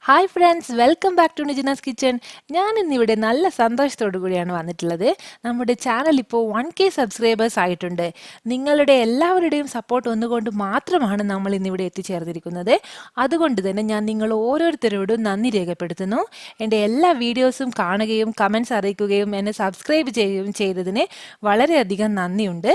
Hi friends, welcome back to Nijina's kitchen. ഞാൻ ഇന്നിവിടെ നല്ല സന്തോഷത്തോടു കൂടിയാണ് വന്നിട്ടുള്ളത്. നമ്മുടെ ചാനൽ ഇപ്പോൾ 1K സബ്സ്ക്രൈബേഴ്സ് ആയിട്ടുണ്ട്. നിങ്ങളുടെ എല്ലാവരുടെയും സപ്പോർട്ട് ഒന്നുകൊണ്ട് മാത്രമാണ് നമ്മൾ ഇന്നിവിടെ എത്തിച്ചേർന്നിരിക്കുന്നത്. അതുകൊണ്ട് തന്നെ ഞാൻ നിങ്ങൾ ഓരോരുത്തരോടും നന്ദി രേഖപ്പെടുത്തുന്നു. എൻ്റെ എല്ലാ വീഡിയോസും കാണുകയും കമൻസ് അറിയിക്കുകയും എന്നെ സബ്സ്ക്രൈബ് ചെയ്യുകയും ചെയ്തതിന് വളരെയധികം നന്ദിയുണ്ട്.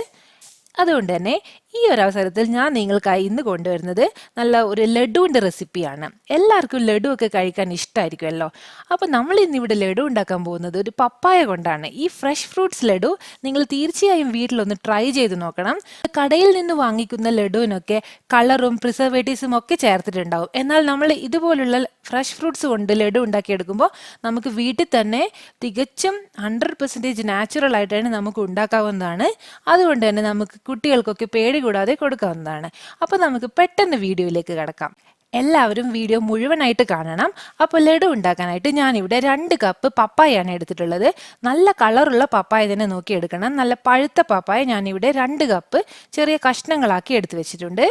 അതുകൊണ്ട് തന്നെ ഈ ഒരു അവസരത്തിൽ ഞാൻ നിങ്ങൾക്കായി ഇന്ന് കൊണ്ടുവരുന്നത് നല്ല ഒരു ലഡുവിൻ്റെ റെസിപ്പിയാണ്. എല്ലാവർക്കും ലഡു ഒക്കെ കഴിക്കാൻ ഇഷ്ടമായിരിക്കുമല്ലോ. അപ്പോൾ നമ്മൾ ഇന്നിവിടെ ലഡു ഉണ്ടാക്കാൻ പോകുന്നത് ഒരു പപ്പായ കൊണ്ടാണ്. ഈ ഫ്രഷ് ഫ്രൂട്ട്സ് ലഡു നിങ്ങൾ തീർച്ചയായും വീട്ടിലൊന്ന് ട്രൈ ചെയ്ത് നോക്കണം. കടയിൽ നിന്ന് വാങ്ങിക്കുന്ന ലഡുവിനൊക്കെ കളറും പ്രിസർവേറ്റീവ്സും ഒക്കെ ചേർത്തിട്ടുണ്ടാവും. എന്നാൽ നമ്മൾ ഇതുപോലുള്ള ഫ്രഷ് ഫ്രൂട്ട്സ് കൊണ്ട് ലഡു ഉണ്ടാക്കിയെടുക്കുമ്പോൾ നമുക്ക് വീട്ടിൽ തന്നെ തികച്ചും 100% നാച്ചുറൽ ആയിട്ടാണ് നമുക്ക് ഉണ്ടാക്കാവുന്നതാണ്. അതുകൊണ്ട് തന്നെ നമുക്ക് കുട്ടികൾക്കൊക്കെ പേടി കൂടാതെ കൊടുക്കാവുന്നതാണ്. അപ്പോൾ നമുക്ക് പെട്ടെന്ന് വീഡിയോയിലേക്ക് കടക്കാം. എല്ലാവരും വീഡിയോ മുഴുവനായിട്ട് കാണണം. അപ്പോൾ ലഡു ഉണ്ടാക്കാനായിട്ട് ഞാനിവിടെ 2 കപ്പ് പപ്പായാണ് എടുത്തിട്ടുള്ളത്. നല്ല കളറുള്ള പപ്പായ തന്നെ നോക്കി എടുക്കണം. നല്ല പഴുത്ത പപ്പായ ഞാനിവിടെ 2 കപ്പ് ചെറിയ കഷ്ണങ്ങളാക്കി എടുത്തു വെച്ചിട്ടുണ്ട്.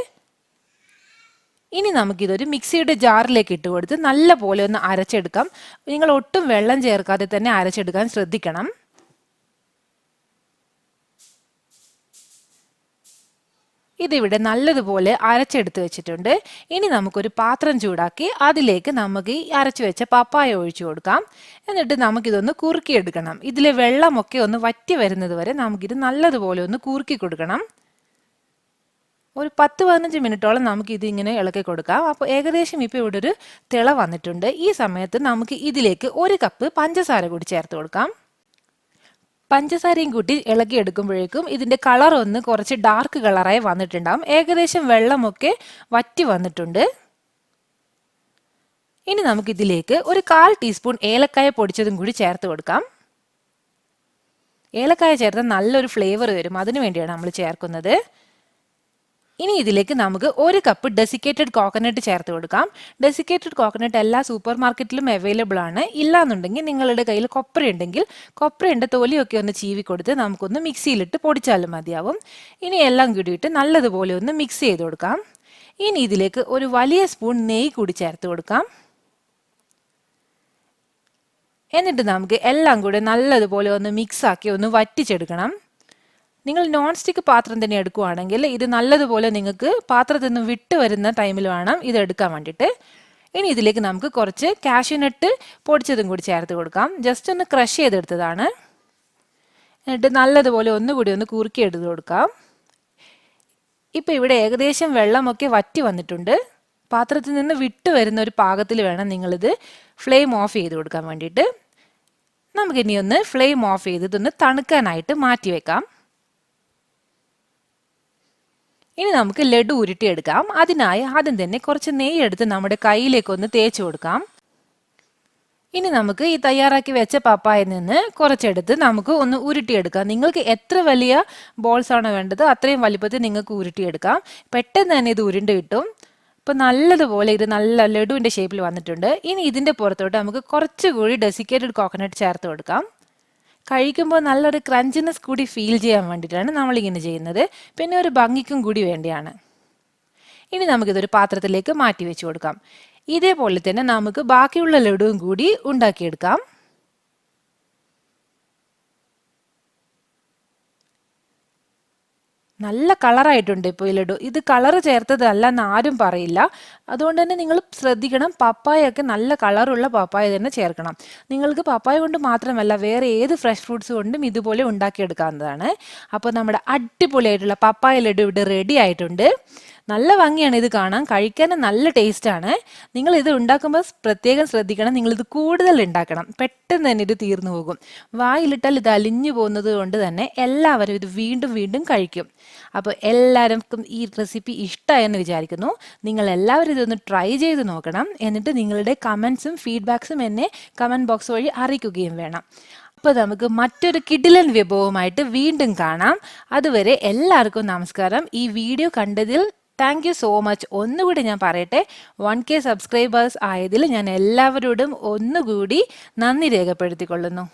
ഇനി നമുക്കിതൊരു മിക്സിയുടെ ജാറിലേക്ക് ഇട്ട് കൊടുത്ത് നല്ല പോലെ ഒന്ന് അരച്ചെടുക്കാം. നിങ്ങൾ ഒട്ടും വെള്ളം ചേർക്കാതെ തന്നെ അരച്ചെടുക്കാൻ ശ്രദ്ധിക്കണം. ഇതിവിടെ നല്ലതുപോലെ അരച്ചെടുത്ത് വെച്ചിട്ടുണ്ട്. ഇനി നമുക്കൊരു പാത്രം ചൂടാക്കി അതിലേക്ക് നമുക്ക് ഈ അരച്ചു വെച്ച പപ്പായ ഒഴിച്ചു കൊടുക്കാം. എന്നിട്ട് നമുക്കിതൊന്ന് കുറുക്കിയെടുക്കണം. ഇതിലെ വെള്ളമൊക്കെ ഒന്ന് വറ്റി വരുന്നത് വരെ നമുക്കിത് നല്ലതുപോലെ ഒന്ന് കുറുക്കി കൊടുക്കണം. ഒരു 10-15 മിനിറ്റോളം നമുക്ക് ഇതിങ്ങനെ ഇളക്കി കൊടുക്കാം. അപ്പോൾ ഏകദേശം ഇപ്പോൾ ഇവിടെ ഒരു തിള വന്നിട്ടുണ്ട്. ഈ സമയത്ത് നമുക്ക് ഇതിലേക്ക് 1 കപ്പ് പഞ്ചസാര കൂടി ചേർത്ത് കൊടുക്കാം. പഞ്ചസാരയും കൂട്ടി ഇളക്കി എടുക്കുമ്പോഴേക്കും ഇതിൻ്റെ കളർ ഒന്ന് കുറച്ച് ഡാർക്ക് കളറായി വന്നിട്ടുണ്ടാകും. ഏകദേശം വെള്ളമൊക്കെ വറ്റി വന്നിട്ടുണ്ട്. ഇനി നമുക്കിതിലേക്ക് ഒരു 1/4 ടീസ്പൂൺ ഏലക്കായ പൊടിച്ചതും കൂടി ചേർത്ത് കൊടുക്കാം. ഏലക്കായ ചേർത്താൽ നല്ലൊരു ഫ്ലേവർ വരും, അതിനു വേണ്ടിയാണ് നമ്മൾ ചേർക്കുന്നത്. ഇനി ഇതിലേക്ക് നമുക്ക് 1 കപ്പ് ഡെസിക്കേറ്റഡ് കോക്കനട്ട് ചേർത്ത് കൊടുക്കാം. ഡെസിക്കേറ്റഡ് കോക്കനട്ട് എല്ലാ സൂപ്പർ മാർക്കറ്റിലും അവൈലബിൾ ആണ്. ഇല്ലാന്നുണ്ടെങ്കിൽ നിങ്ങളുടെ കയ്യിൽ കൊപ്രയുണ്ടെങ്കിൽ കൊപ്രയുടെ തൊലിയൊക്കെ ഒന്ന് ചീവി കൊടുത്ത് നമുക്കൊന്ന് മിക്സിയിലിട്ട് പൊടിച്ചാലും മതിയാവും. ഇനി എല്ലാം കൂടിയിട്ട് നല്ലതുപോലെ ഒന്ന് മിക്സ് ചെയ്ത് കൊടുക്കാം. ഇനി ഇതിലേക്ക് ഒരു വലിയ സ്പൂൺ നെയ്യ് കൂടി ചേർത്ത് കൊടുക്കാം. എന്നിട്ട് നമുക്ക് എല്ലാം കൂടെ നല്ലതുപോലെ ഒന്ന് മിക്സാക്കി ഒന്ന് വറ്റിച്ചെടുക്കണം. നിങ്ങൾ നോൺ സ്റ്റിക്ക് പാത്രം തന്നെ എടുക്കുകയാണെങ്കിൽ ഇത് നല്ലതുപോലെ നിങ്ങൾക്ക് പാത്രത്തിൽ നിന്ന് വിട്ട് വരുന്ന ടൈമിൽ വേണം ഇത് എടുക്കാൻ വേണ്ടിയിട്ട്. ഇനി ഇതിലേക്ക് നമുക്ക് കുറച്ച് കാഷ്യൂ നട്ട് പൊടിച്ചതും കൂടി ചേർത്ത് കൊടുക്കാം. ജസ്റ്റ് ഒന്ന് ക്രഷ് ചെയ്തെടുത്തതാണ്. എന്നിട്ട് നല്ലതുപോലെ ഒന്നുകൂടി ഒന്ന് കുറുക്കി എടുത്ത് കൊടുക്കാം. ഇപ്പോൾ ഇവിടെ ഏകദേശം വെള്ളമൊക്കെ വറ്റി വന്നിട്ടുണ്ട്. പാത്രത്തിൽ നിന്ന് വിട്ട് വരുന്ന ഒരു പാകത്തിൽ വേണം നിങ്ങളിത് ഫ്ലെയിം ഓഫ് ചെയ്ത് കൊടുക്കാൻ വേണ്ടിയിട്ട്. നമുക്കിനി ഒന്ന് ഫ്ലെയിം ഓഫ് ചെയ്ത് ഇതൊന്ന് തണുക്കാനായിട്ട് മാറ്റി വെക്കാം. ഇനി നമുക്ക് ലഡു ഉരുട്ടിയെടുക്കാം. അതിനായി ആദ്യം തന്നെ കുറച്ച് നെയ്യ് എടുത്ത് നമ്മുടെ കയ്യിലേക്കൊന്ന് തേച്ച് കൊടുക്കാം. ഇനി നമുക്ക് ഈ തയ്യാറാക്കി വെച്ച പപ്പായയിൽ നിന്ന് കുറച്ചെടുത്ത് നമുക്ക് ഒന്ന് ഉരുട്ടിയെടുക്കാം. നിങ്ങൾക്ക് എത്ര വലിയ ബോൾസ് ആണോ വേണ്ടത് അത്രയും വലിപ്പത്തിൽ നിങ്ങൾക്ക് ഉരുട്ടിയെടുക്കാം. പെട്ടെന്ന് തന്നെ ഇത് ഉരുണ്ട് കിട്ടും. ഇപ്പം നല്ലതുപോലെ ഇത് നല്ല ലഡുവിൻ്റെ ഷേപ്പിൽ വന്നിട്ടുണ്ട്. ഇനി ഇതിൻ്റെ പുറത്തോട്ട് നമുക്ക് കുറച്ചുകൂടി ഡെസിക്കേറ്റഡ് കോക്കനട്ട് ചേർത്ത് കൊടുക്കാം. കഴിക്കുമ്പോൾ നല്ലൊരു ക്രഞ്ചിനെസ് കൂടി ഫീൽ ചെയ്യാൻ വേണ്ടിയിട്ടാണ് നമ്മളിങ്ങനെ ചെയ്യുന്നത്. പിന്നെ ഒരു ഭംഗിക്കും കൂടി വേണ്ടിയാണ്. ഇനി നമുക്കിതൊരു പാത്രത്തിലേക്ക് മാറ്റി വെച്ച് കൊടുക്കാം. ഇതേപോലെ തന്നെ നമുക്ക് ബാക്കിയുള്ള ലഡുവും കൂടി ഉണ്ടാക്കിയെടുക്കാം. നല്ല കളറായിട്ടുണ്ട് ഇപ്പോൾ ഈ ലഡു. ഇത് കളർ ചേർത്തതല്ല എന്ന് ആരും പറയില്ല. അതുകൊണ്ട് തന്നെ നിങ്ങൾ ശ്രദ്ധിക്കണം, പപ്പായൊക്കെ നല്ല കളറുള്ള പപ്പായ തന്നെ ചേർക്കണം. നിങ്ങൾക്ക് പപ്പായ കൊണ്ട് മാത്രമല്ല വേറെ ഏത് ഫ്രഷ് ഫ്രൂട്ട്സ് കൊണ്ടും ഇതുപോലെ ഉണ്ടാക്കിയെടുക്കാവുന്നതാണ്. അപ്പോൾ നമ്മുടെ അടിപൊളിയായിട്ടുള്ള പപ്പായ ലഡു ഇവിടെ റെഡി ആയിട്ടുണ്ട്. നല്ല ഭംഗിയാണ് ഇത് കാണാൻ, കഴിക്കാനും നല്ല ടേസ്റ്റാണ്. നിങ്ങൾ ഇത് ഉണ്ടാക്കുമ്പോൾ പ്രത്യേകം ശ്രദ്ധിക്കണം, നിങ്ങളിത് കൂടുതൽ ഉണ്ടാക്കണം. പെട്ടെന്ന് തന്നെ ഇത് തീർന്നു പോകും. വായിലിട്ടാൽ ഇത് അലിഞ്ഞു പോകുന്നത് കൊണ്ട് തന്നെ എല്ലാവരും ഇത് വീണ്ടും വീണ്ടും കഴിക്കും. അപ്പോൾ എല്ലാവർക്കും ഈ റെസിപ്പി ഇഷ്ടമായെന്ന് വിചാരിക്കുന്നു. നിങ്ങൾ എല്ലാവരും ഇതൊന്ന് ട്രൈ ചെയ്ത് നോക്കണം. എന്നിട്ട് നിങ്ങളുടെ കമൻസും ഫീഡ്ബാക്സും എന്നെ കമൻറ്റ് ബോക്സ് വഴി അറിയിക്കുകയും വേണം. അപ്പോൾ നമുക്ക് മറ്റൊരു കിടിലൻ വിഭവമായിട്ട് വീണ്ടും കാണാം. അതുവരെ എല്ലാവർക്കും നമസ്കാരം. ഈ വീഡിയോ കണ്ടതിൽ താങ്ക് യു സോ മച്ച്. ഒന്നുകൂടി ഞാൻ പറയട്ടെ, 1K സബ്സ്ക്രൈബേഴ്സ് ആയതിൽ ഞാൻ എല്ലാവരോടും ഒന്നുകൂടി നന്ദി രേഖപ്പെടുത്തിക്കൊള്ളുന്നു.